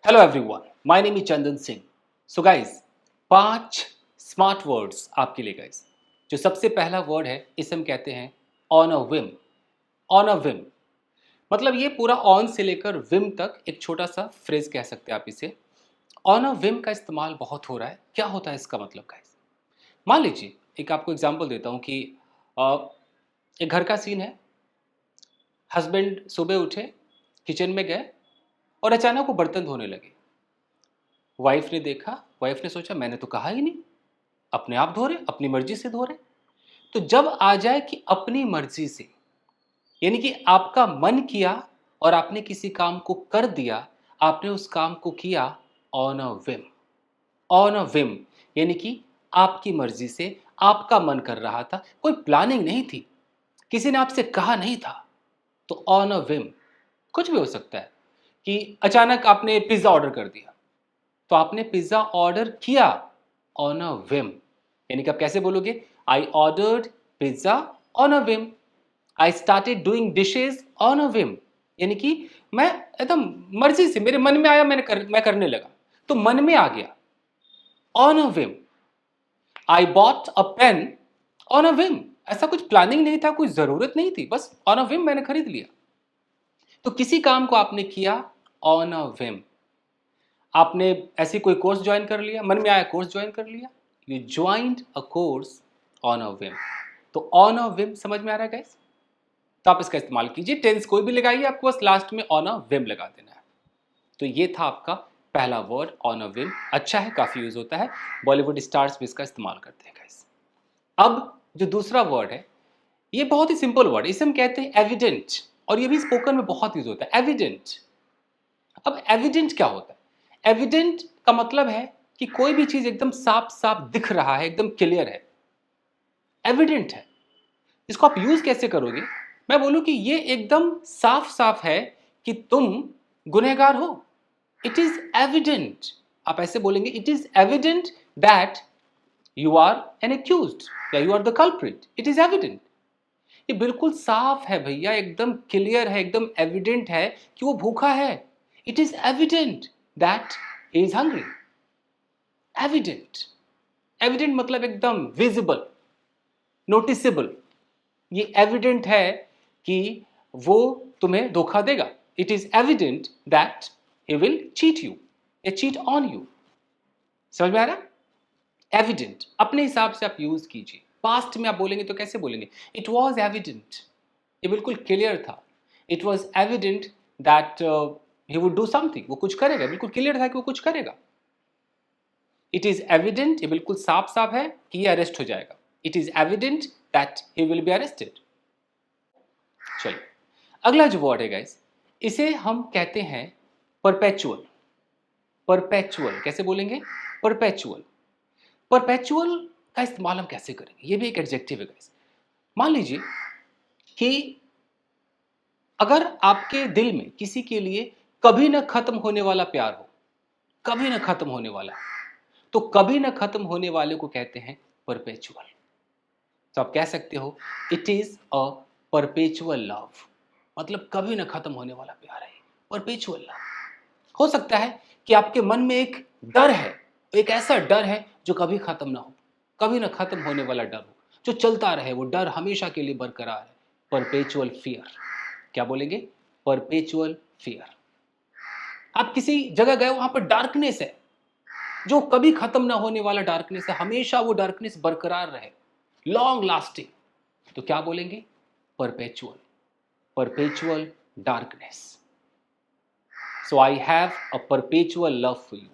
Hello everyone, my name is Chandan Singh. So guys, 5 smart words आपके लिए guys. जो सबसे पहला वर्ड है इसे हम कहते हैं on a Vim. On a Vim मतलब ये पूरा ऑन से लेकर विम तक एक छोटा सा फ्रेज कह सकते हैं आप इसे। ऑन अ विम का इस्तेमाल बहुत हो रहा है। क्या होता है इसका मतलब गाइस? मान लीजिए, एक आपको एग्जांपल देता हूँ कि अ, एक घर का सीन है। हस्बैंड सुबह उठे, किचन में गए और अचानक वो बर्तन धोने लगे। वाइफ ने देखा, वाइफ ने सोचा मैंने तो कहा ही नहीं, अपने आप धो रहे, अपनी मर्जी से धो रहे। तो जब आ जाए कि अपनी मर्जी से, यानी कि आपका मन किया और आपने किसी काम को कर दिया, आपने उस काम को किया on a Vim. On a Vim यानी कि आपकी मर्जी से, आपका मन कर रहा था, कोई प्लानिंग नहीं थी, किसी ने आपसे कहा नहीं था। तो ऑन अ विम कुछ भी हो सकता है कि अचानक आपने पिज्ज़ा ऑर्डर कर दिया, तो आपने पिज्ज़ा ऑर्डर किया ऑन अ विम। यानी कि आप कैसे बोलोगे? I ordered pizza on a Vim. I started doing dishes on a Vim. यानी कि मैं एकदम मर्जी से, मेरे मन में आया, मैं करने लगा, तो मन में आ गया on a Vim. I bought a pain on a Vim. ऐसा कुछ प्लानिंग नहीं था, कोई जरूरत नहीं थी, बस ऑन अ विम मैंने खरीद लिया। तो किसी काम को आपने किया ऑन अ विम। आपने ऐसी कोई कोर्स ज्वाइन कर लिया, मन में आया कोर्स ज्वाइन कर लिया। You joined a course on a Vim. तो ऑन अ विम समझ में आ रहा है गाइस? तो आप इसका इस्तेमाल कीजिए। टेंस कोई भी लगाइए, आपको बस लास्ट में ऑन अ विम लगा देना है। तो ये था आपका पहला वर्ड ऑन अ विम। अच्छा है, काफी यूज होता है, बॉलीवुड स्टार्स भी इसका इस्तेमाल करते हैं गाइस। अब जो दूसरा वर्ड है, ये बहुत ही सिंपल वर्ड है, इसे हम कहते हैं एविडेंट। और ये भी स्पोकन में बहुत यूज होता है, एविडेंट। अब एविडेंट क्या होता है? एविडेंट का मतलब है कि कोई भी चीज एकदम साफ साफ दिख रहा है, एकदम क्लियर है, एविडेंट है। इसको आप यूज कैसे करोगे? मैं बोलूं कि ये एकदम साफ साफ है कि तुम गुनहगार हो। It is evident. आप ऐसे बोलेंगे, it is evident that you are an accused या you are the culprit. It is evident. ये बिल्कुल साफ है भैया, एकदम क्लियर है, एकदम एविडेंट है कि वो भूखा है। It is evident that he is hungry. Evident. Evident मतलब एकदम विजिबल, नोटिसेबल। ये एविडेंट है कि वो तुम्हें धोखा देगा। It is evident that he will cheat you या चीट ऑन यू। समझ में आ रहा? एविडेंट अपने हिसाब से आप यूज कीजिए। पास्ट में आप बोलेंगे तो कैसे बोलेंगे? It was evident. ये बिल्कुल क्लियर था। It was evident that he would do something. वो कुछ करेगा, बिल्कुल क्लियर था कि वो कुछ करेगा। इट इज एविडेंट, ये बिल्कुल साफ साफ है कि ये अरेस्ट हो जाएगा। It is evident that he will be arrested. चलिए, अगला जो वर्ड है गाइस, इसे हम कहते हैं परपेचुअल। परपेचुअल कैसे बोलेंगे? परपेचुअल। परपेचुअल का इस्तेमाल हम कैसे करेंगे? ये भी एक एडजेक्टिव है गाइस। मान लीजिए कि अगर आपके दिल में किसी के लिए कभी ना खत्म होने वाला प्यार हो, कभी ना खत्म होने वाला, तो कभी ना खत्म होने वाले को कहते हैं परपेचुअल। तो आप कह सकते हो it is a perpetual love. मतलब कभी ना खत्म होने वाला प्यार है, परपेचुअल लव। हो सकता है कि आपके मन में एक डर है, एक ऐसा डर है जो कभी खत्म ना हो, कभी ना खत्म होने वाला डर हो, जो चलता रहे, वो डर हमेशा के लिए बरकरार है। Perpetual fear. क्या बोलेंगे? Perpetual fear. आप किसी जगह गए, वहां पर डार्कनेस है, जो कभी खत्म ना होने वाला डार्कनेस है, हमेशा वो डार्कनेस बरकरार रहे, लॉन्ग लास्टिंग। तो क्या बोलेंगे? Perpetual. Perpetual darkness. So I have a perpetual love for you.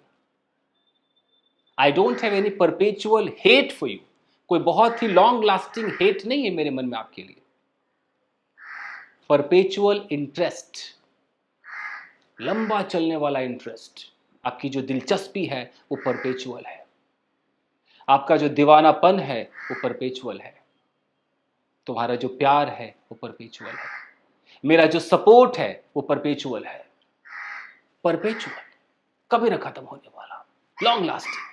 I don't have any perpetual hate for you. कोई बहुत ही लॉन्ग लास्टिंग हेट नहीं है मेरे मन में आपके लिए। परपेचुअल इंटरेस्ट, लंबा चलने वाला इंटरेस्ट। आपकी जो दिलचस्पी है वो परपेचुअल है। आपका जो दीवानापन है वो परपेचुअल है। तुम्हारा जो प्यार है वो परपेचुअल है। मेरा जो सपोर्ट है वो परपेचुअल है। परपेचुअल, कभी ना खत्म होने वाला, लॉन्ग लास्टिंग।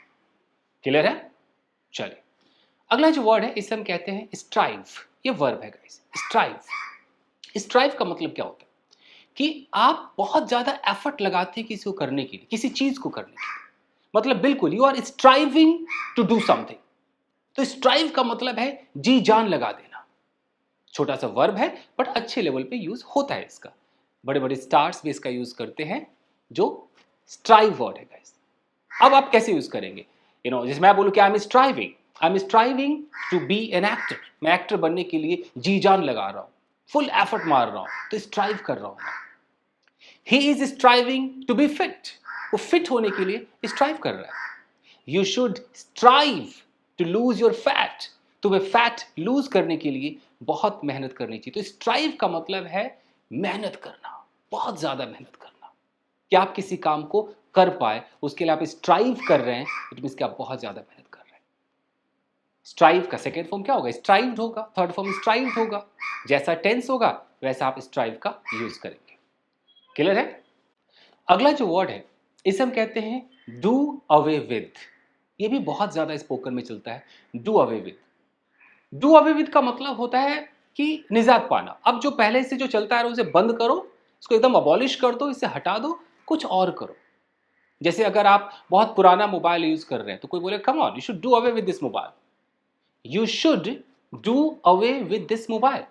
क्लियर है? चलिए, अगला जो वर्ड है इसे हम कहते हैं स्ट्राइव। ये वर्ब है गाइस, स्ट्राइव। स्ट्राइव का मतलब क्या होता है? कि आप बहुत ज़्यादा एफर्ट लगाते हैं किसी को करने के लिए, किसी चीज़ को करने के लिए। मतलब बिल्कुल you are striving to do something. तो स्ट्राइव का मतलब है जी जान लगा देना। छोटा सा वर्ब है बट अच्छे लेवल पे यूज होता है इसका। बड़े बड़े स्टार्स भी इसका यूज करते हैं जो स्ट्राइव वर्ड है गाइस। अब आप कैसे यूज करेंगे? जैसे मैं बोलूं कि I am striving to be an actor. मैं एक्टर बनने के लिए जी जान लगा रहा हूं, फुल एफर्ट मार रहा हूं, तो स्ट्राइव कर रहा हूं। He is striving to be fit. वो फिट होने के लिए स्ट्राइव कर रहा है। You should strive to lose your fat. तुम्हें फैट लूज करने के लिए बहुत मेहनत करनी चाहिए। तो स्ट्राइव का मतलब है मेहनत करना, बहुत ज्यादा मेहनत करना, कि आप किसी काम को कर पाए, उसके लिए आप स्ट्राइव कर रहे हैं, इट मींस कि आप बहुत ज्यादा मेहनत कर रहे हैं। स्ट्राइव का सेकेंड फॉर्म क्या होगा? स्ट्राइव्ड होगा। थर्ड फॉर्म स्ट्राइव्ड होगा। जैसा टेंस होगा वैसा आप स्ट्राइव का यूज करेंगे। क्लियर है? अगला जो वर्ड है इसे हम कहते हैं डू अवे विद। ये भी बहुत ज्यादा स्पोकन में चलता है, do away with. Do away with का मतलब होता है कि निजात पाना। अब जो पहले से जो चलता है उसे बंद करो, इसको एकदम अबॉलिश कर दो, इसे हटा दो, कुछ और करो। जैसे अगर आप बहुत पुराना मोबाइल यूज कर रहे हैं तो कोई बोले come on, you should do away with this mobile. You should do away with this mobile,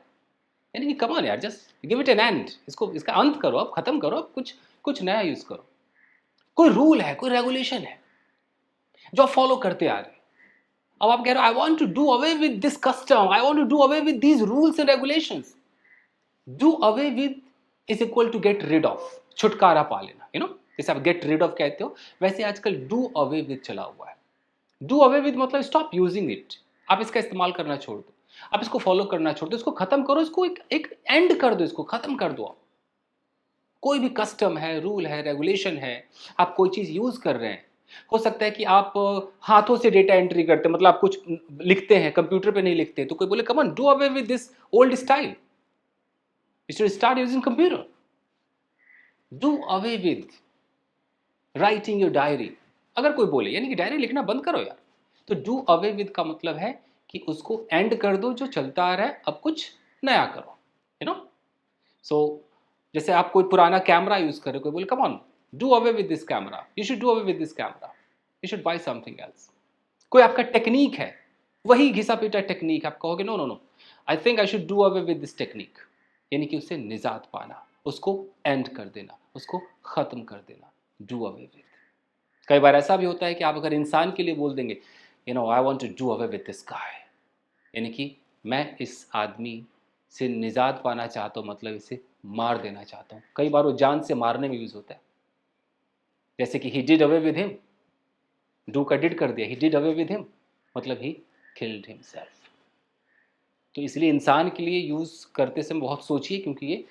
यानी कि कम ऑन यार, just give it an end. इसका अंत करो, अब खत्म करो, अब कुछ कुछ नया यूज करो। कोई रूल है, कोई रेगुलेशन है जो आप फॉलो करते आ रहे हैं। अब आप कह रहे हो I want to do away with this custom, I want to do away with these rules and regulations. Do away with is equal to get rid of, छुटकारा पा लेना। जैसे आप गेट रिड ऑफ कहते हो, वैसे आजकल डू अवे विद चला हुआ है। डू अवे विद मतलब स्टॉप यूजिंग इट। आप इसका इस्तेमाल करना छोड़ दो, आप इसको फॉलो करना छोड़ दो, इसको खत्म करो, इसको एक एंड कर दो, इसको खत्म कर दो। आप कोई भी कस्टम है, रूल है, रेगुलेशन है, आप कोई चीज यूज कर रहे हैं। हो सकता है कि आप हाथों से डेटा एंट्री करते हैं, मतलब आप कुछ लिखते हैं, कंप्यूटर पे नहीं लिखते, तो कोई बोले come on do away with this old style, you should start using computer. Do away with writing your diary. अगर कोई बोले यानी कि डायरी लिखना बंद करो यार, तो डू अवे विद का मतलब है कि उसको एंड कर दो, जो चलता आ रहा है अब कुछ नया करो। यू नो सो जैसे आप कोई पुराना कैमरा यूज कर रहे हो, कोई बोले come on do away with this camera, you should do away with this camera, you should buy something else. कोई आपका टेक्निक है, वही घिसा पीटा टेक्निक, आप कहोगे no no no, I think I should do away with this technique, यानी कि उससे निजात पाना, उसको एंड कर देना, उसको खत्म कर देना। Do away with. कई बार ऐसा भी होता है कि आप अगर इंसान के लिए बोल देंगे I want to do away with this guy, यानी कि मैं इस आदमी से निजात पाना चाहता हूँ, मतलब इसे मार देना चाहता हूँ। कई बार वो जान से मारने में यूज होता है, जैसे कि he did away with him, do का डिड कर दिया, he did away with him मतलब ही किल्ड हिमसेल्फ। तो इसलिए इंसान के लिए यूज करते समय बहुत सोचिए, क्योंकि ये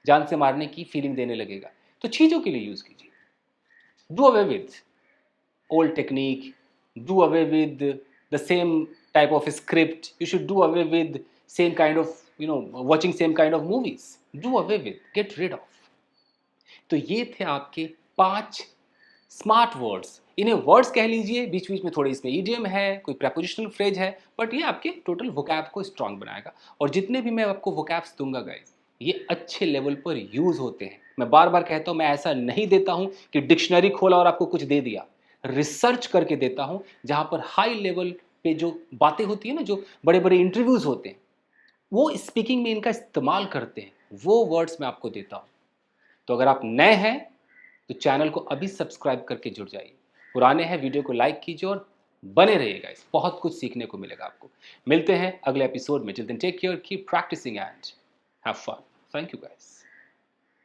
जान से मारने की फीलिंग देने लगेगा। तो चीजों के लिए यूज कीजिए। Do away with old technique, do away with the same type of script, you should do away with same kind of watching same kind of movies, do away with, get rid of। तो ये थे आपके 5 smart words. इन्हें words कह लीजिए, बीच बीच में थोड़े इसमें ईडियम है, कोई प्रेपोजिशनल फ्रेज है, बट ये आपके टोटल वोकैब को स्ट्रांग बनाएगा। और जितने भी मैं आपको वोकैब्स दूंगा गाइज, ये अच्छे लेवल पर यूज होते हैं। मैं बार बार कहता हूं, मैं ऐसा नहीं देता हूं कि डिक्शनरी खोला और आपको कुछ दे दिया। रिसर्च करके देता हूं, जहां पर हाई लेवल पे जो बातें होती है ना, जो बड़े बड़े इंटरव्यूज होते हैं, वो स्पीकिंग में इनका इस्तेमाल करते हैं, वो वर्ड्स मैं आपको देता हूं। तो अगर आप नए हैं तो चैनल को अभी सब्सक्राइब करके जुड़ जाइए, पुराने हैं वीडियो को लाइक कीजिए और बने रहिएगा, इस बहुत कुछ सीखने को मिलेगा आपको। मिलते हैं अगले एपिसोड में। Till then take care, keep practising and have fun. Thank you guys.